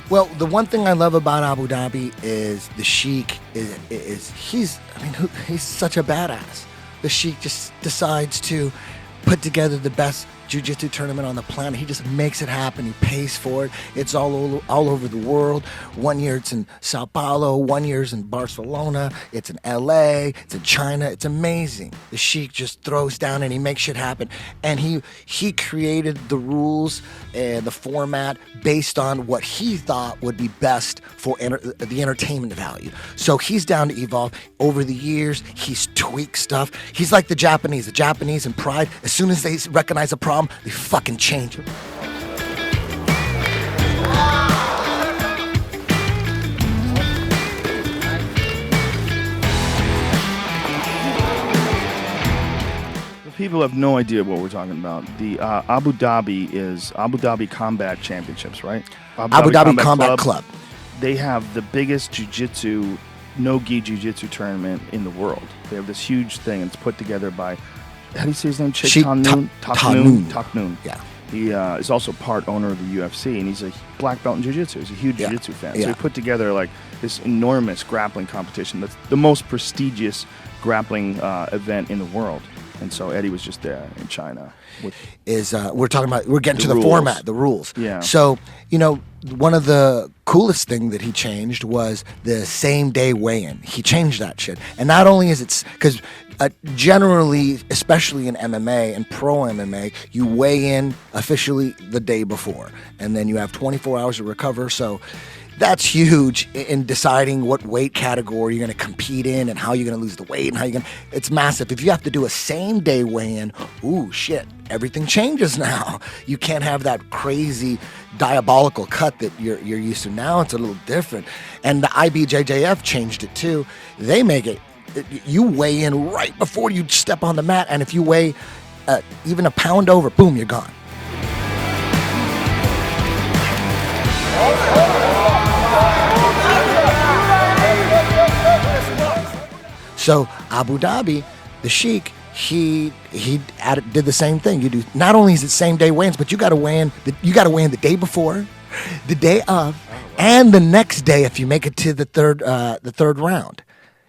Well, the one thing I love about Abu Dhabi is the Sheikh he's such a badass. The Sheikh just decides to put together the best jiu-jitsu tournament on the planet. He just makes it happen. He pays for it. It's all over the world. 1 year it's in Sao Paulo, 1 year it's in Barcelona, it's in LA, it's in China. It's amazing. The Sheikh just throws down and he makes shit happen. And he created the rules and the format based on what he thought would be best for the entertainment value. So he's down to evolve. Over the years, he's tweaked stuff. He's like the Japanese. The Japanese in pride, as soon as they recognize a problem, they fucking change it. People have no idea what we're talking about. The Abu Dhabi is Abu Dhabi Combat Championships, right? Abu Dhabi Combat Club. They have the biggest jiu-jitsu, no-gi jiu-jitsu tournament in the world. They have this huge thing. It's put together by, how do you say his name? Taknoon. Yeah. He is also part owner of the UFC, and he's a black belt in jiu-jitsu. He's a huge jiu-jitsu fan. So he put together like this enormous grappling competition. That's the most prestigious grappling event in the world. And so Eddie was just there in China. We're getting to the format, the rules. Yeah. So, one of the coolest thing that he changed was the same day weigh-in. He changed that shit. And not only is it, because generally, especially in MMA and pro MMA, you weigh in officially the day before. And then you have 24 hours to recover. So that's huge in deciding what weight category you're going to compete in and how you're going to lose the weight and how you're going to... It's massive. If you have to do a same-day weigh-in, ooh, shit, everything changes now. You can't have that crazy diabolical cut that you're used to. Now it's a little different. And the IBJJF changed it too. They make it... You weigh in right before you step on the mat, and if you weigh even a pound over, boom, you're gone. So Abu Dhabi, the Sheikh, he did the same thing. You do not only is it same day weigh-ins, but you got to weigh in. You got to weigh in the day before, the day of, and the next day if you make it to the third round.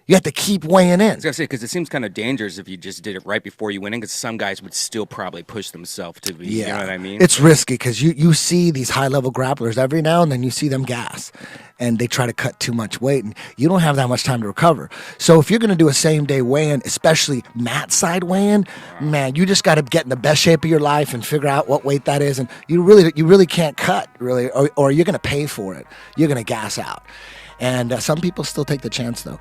You have to keep weighing in. I was going to say, because it seems kind of dangerous if you just did it right before you went in, because some guys would still probably push themselves to be, you know what I mean? It's risky, because you see these high-level grapplers every now and then, you see them gas, and they try to cut too much weight, and you don't have that much time to recover. So if you're going to do a same-day weigh-in, especially mat side weigh-in, man, you just got to get in the best shape of your life and figure out what weight that is, and you really can't cut, really, or you're going to pay for it. You're going to gas out. And some people still take the chance, though.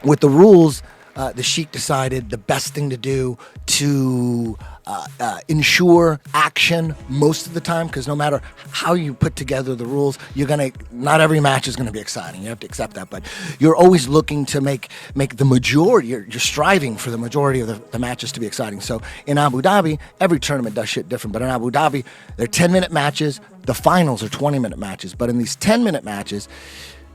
With the rules, the Sheikh decided the best thing to do to ensure action most of the time, because no matter how you put together the rules, not every match is gonna be exciting. You have to accept that, but you're always looking to make the majority. You're striving for the majority of the matches to be exciting. So in Abu Dhabi, every tournament does shit different. But in Abu Dhabi, they're 10-minute matches. The finals are 20-minute matches. But in these 10-minute matches,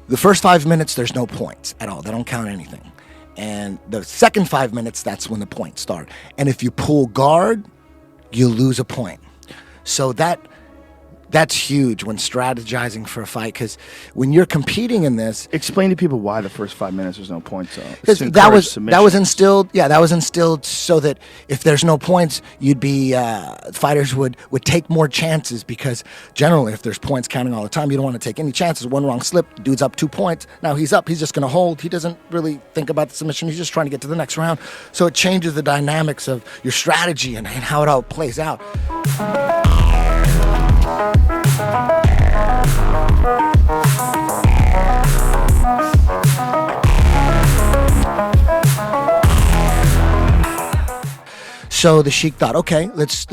the first 5 minutes, there's no points at all. They don't count anything. And the second 5 minutes, that's when the points start. And if you pull guard, you lose a point. So that's huge when strategizing for a fight, because when you're competing in this... Explain to people why the first 5 minutes there's no points. That was instilled. Yeah, that was instilled so that if there's no points, you'd be fighters would take more chances, because generally if there's points counting all the time, you don't want to take any chances. One wrong slip, dude's up 2 points. Now he's up. He's just going to hold. He doesn't really think about the submission. He's just trying to get to the next round. So it changes the dynamics of your strategy and how it all plays out. So the Sheikh thought, okay, let's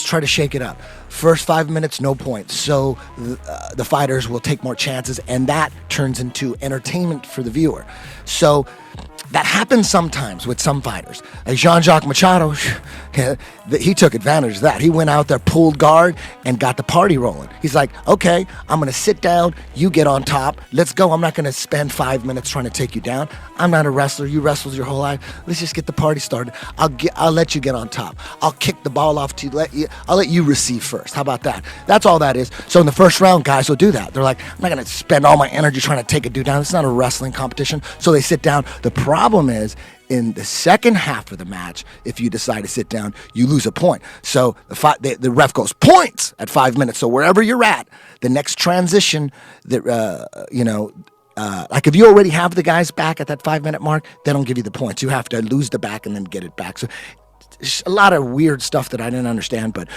try to shake it up. First 5 minutes, no points. So the fighters will take more chances, and that turns into entertainment for the viewer. So that happens sometimes with some fighters. Like Jean-Jacques Machado, he took advantage of that. He went out there, pulled guard, and got the party rolling. He's like, okay, I'm going to sit down. You get on top. Let's go. I'm not going to spend 5 minutes trying to take you down. I'm not a wrestler. You wrestled your whole life. Let's just get the party started. I'll let you get on top. I'll kick the ball off to you. I'll let you receive first. How about that? That's all that is. So in the first round, guys will do that. They're like, I'm not going to spend all my energy trying to take a dude down. It's not a wrestling competition. So they sit down. The problem is, in the second half of the match, if you decide to sit down, you lose a point. So the ref goes points at 5 minutes. So wherever you're at, the next transition, that like if you already have the guys back at that 5 minute mark, they don't give you the points. You have to lose the back and then get it back. So a lot of weird stuff that I didn't understand, but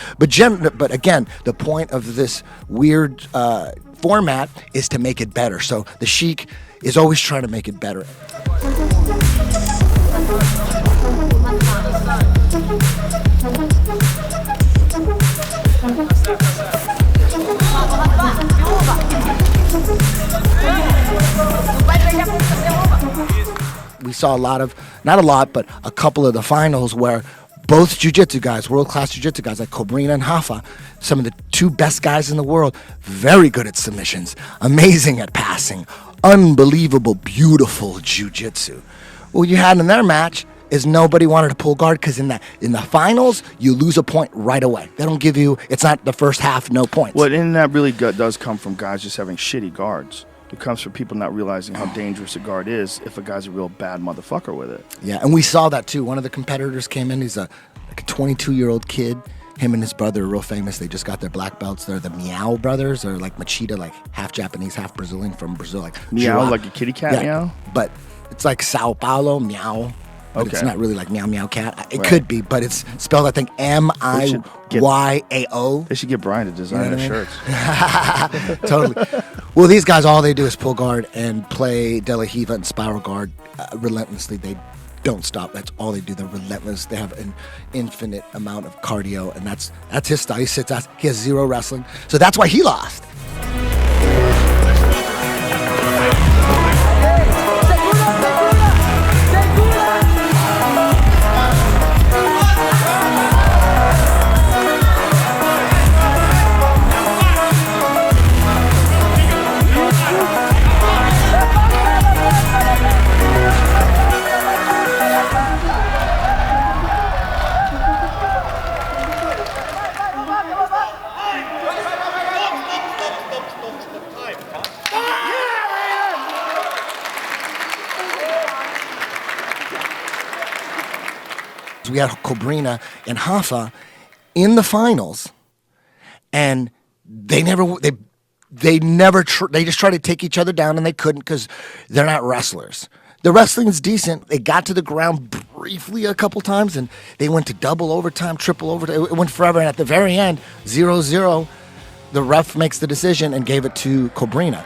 again, the point of this weird format is to make it better. So the Sheik is always trying to make it better. We saw not a lot, but a couple of the finals where both jiu-jitsu guys, world-class jiu-jitsu guys like Cobrinha and Rafa, some of the two best guys in the world, very good at submissions, amazing at passing, unbelievable, beautiful jiu-jitsu. What you had in their match is nobody wanted to pull guard because in the finals, you lose a point right away. They don't give you, it's not the first half, no points. Well, and that really does come from guys just having shitty guards. It comes from people not realizing how dangerous a guard is if a guy's a real bad motherfucker with it. Yeah, and we saw that too. One of the competitors came in. He's a 22-year-old kid. Him and his brother are real famous. They just got their black belts. They're the Meow brothers, or like Machida, like half Japanese, half Brazilian from Brazil. Like Meow, like a kitty cat meow? But it's like Sao Paulo Meow. But it's not really like meow meow cat. It could be, but it's spelled, I think, Miyaao. They should get Brian to design their shirts. Totally. Well, these guys, all they do is pull guard and play De La Riva and spiral guard relentlessly. They don't stop. That's all they do. They're relentless. They have an infinite amount of cardio, and that's his style. He sits out. He has zero wrestling, so that's why he lost. We had Cobrinha and Rafa in the finals, and they just tried to take each other down, and they couldn't because they're not wrestlers. The wrestling is decent. They got to the ground briefly a couple times, and they went to double overtime, triple overtime. It went forever, and at the very end, 0-0, the ref makes the decision and gave it to Cobrinha.